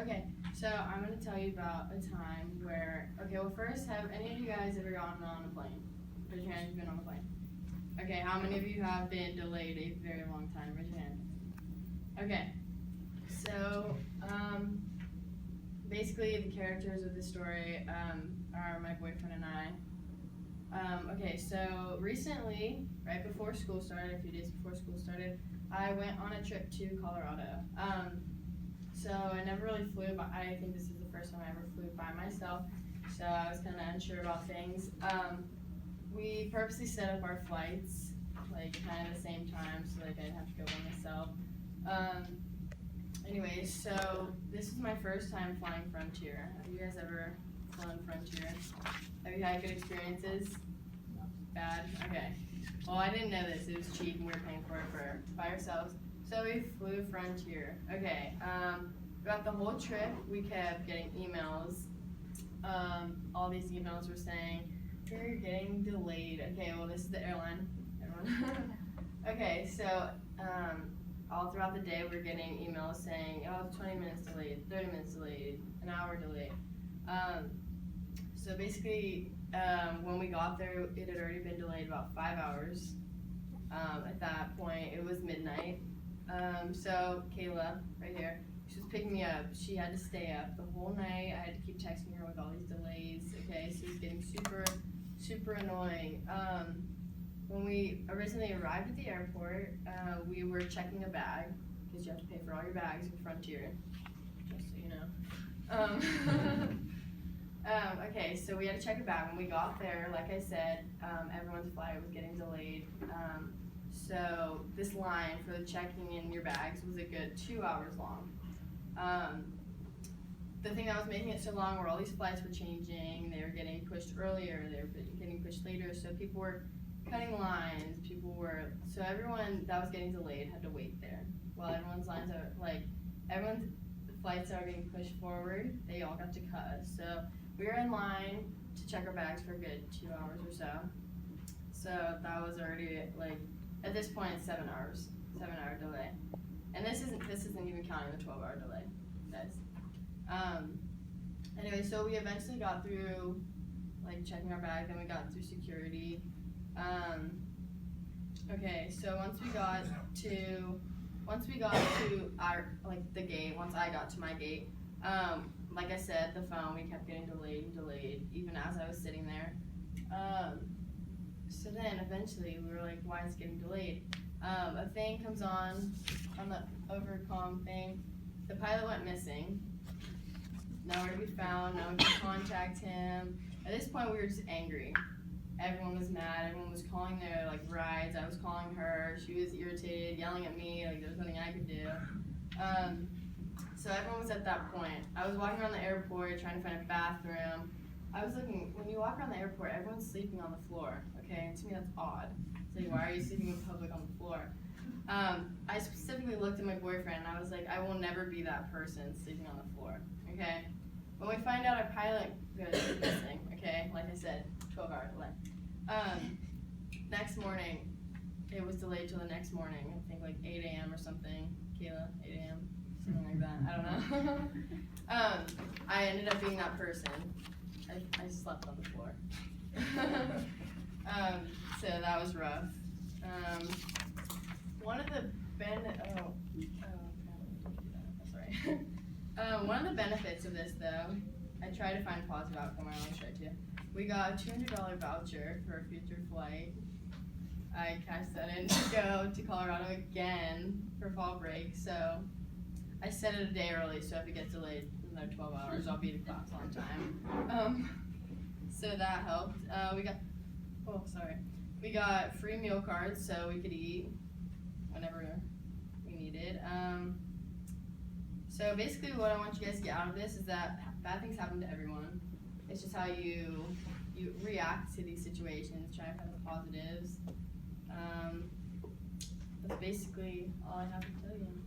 Okay, so I'm going to tell you about a time where, well first, have any of you guys ever gotten on a plane? Raise your hand if you've been on a plane. Okay, how many of you have been delayed a very long time? Raise your hand. Okay, so basically the characters of the story are my boyfriend and I. Okay, so recently, right before school started, a few days before school started, I went on a trip to Colorado. So I never really flew, but I think this is the first time I ever flew by myself, so I was kind of unsure about things. We purposely set up our flights, like kind of the same time, so like I didn't have to go by myself. Anyway, so this is my first time flying Frontier. Have you guys ever flown Frontier? Have you had good experiences? Bad? Okay. Well, I didn't know this. It was cheap and we were paying for it by ourselves. So we flew Frontier. Okay. Throughout the whole trip, we kept getting emails. All these emails were saying, you're getting delayed. Okay, well, this is the airline. Everyone. Okay, so all throughout the day, we're getting emails saying, oh, 20 minutes delayed, 30 minutes delayed, an hour delayed. So basically, when we got there, it had already been delayed about 5 hours. At that point, it was midnight. So Kayla, right here, she was picking me up. She had to stay up the whole night. I had to keep texting her with all these delays. Okay, so it was getting super annoying. When we originally arrived at the airport, we were checking a bag, because you have to pay for all your bags with Frontier, just so you know. Okay, so we had to check a bag. When we got there, like I said, everyone's flight was getting delayed. So this line for checking in your bags was a good 2 hours long. The thing that was making it so long were all these flights were changing, they were getting pushed earlier, they were getting pushed later, so people were cutting lines, so everyone that was getting delayed had to wait there. While everyone's lines are, everyone's flights that were getting pushed forward, they all got to cut. So we were in line to check our bags for a good 2 hours or so. So that was already, at this point, it's 7 hours, 7-hour delay. And this isn't even counting the 12-hour delay, guys. Anyway, so we eventually got through, checking our bag, then we got through security. Okay, so once we got to our, the gate, once I got to my gate, like I said, the phone, we kept getting delayed, even as I was sitting there. So then eventually we were like, why is it getting delayed? A thing comes on the overcom thing. The pilot went missing. Nowhere to be found, no one could contact him. At this point we were just angry. Everyone was mad, everyone was calling their rides, I was calling her, she was irritated, yelling at me, there was nothing I could do. So everyone was at that point. I was walking around the airport trying to find a bathroom. I was looking, when you walk around the airport, everyone's sleeping on the floor, okay? And to me that's odd. It's like, why are you sleeping in public on the floor? I specifically looked at my boyfriend and I was like, I will never be that person sleeping on the floor, okay? When we find out our pilot goes missing, okay, like I said, 12-hour delay. Next morning, it was delayed till the next morning, I think 8 a.m. or something. Kayla, 8 a.m., something like that, I don't know. I ended up being that person. I slept on the floor. So that was rough. One of the one of the benefits of this, though, I try to find a positive outcome. I always try to. We got a $200 voucher for a future flight. I cashed that in to go to Colorado again for fall break. So I set it a day early, so if it gets delayed another 12 hours, I'll be to class on time. So that helped. We got free meal cards, so we could eat whenever we needed. So basically what I want you guys to get out of this is that bad things happen to everyone. It's just how you react to these situations, try to find the positives. That's basically all I have to tell you.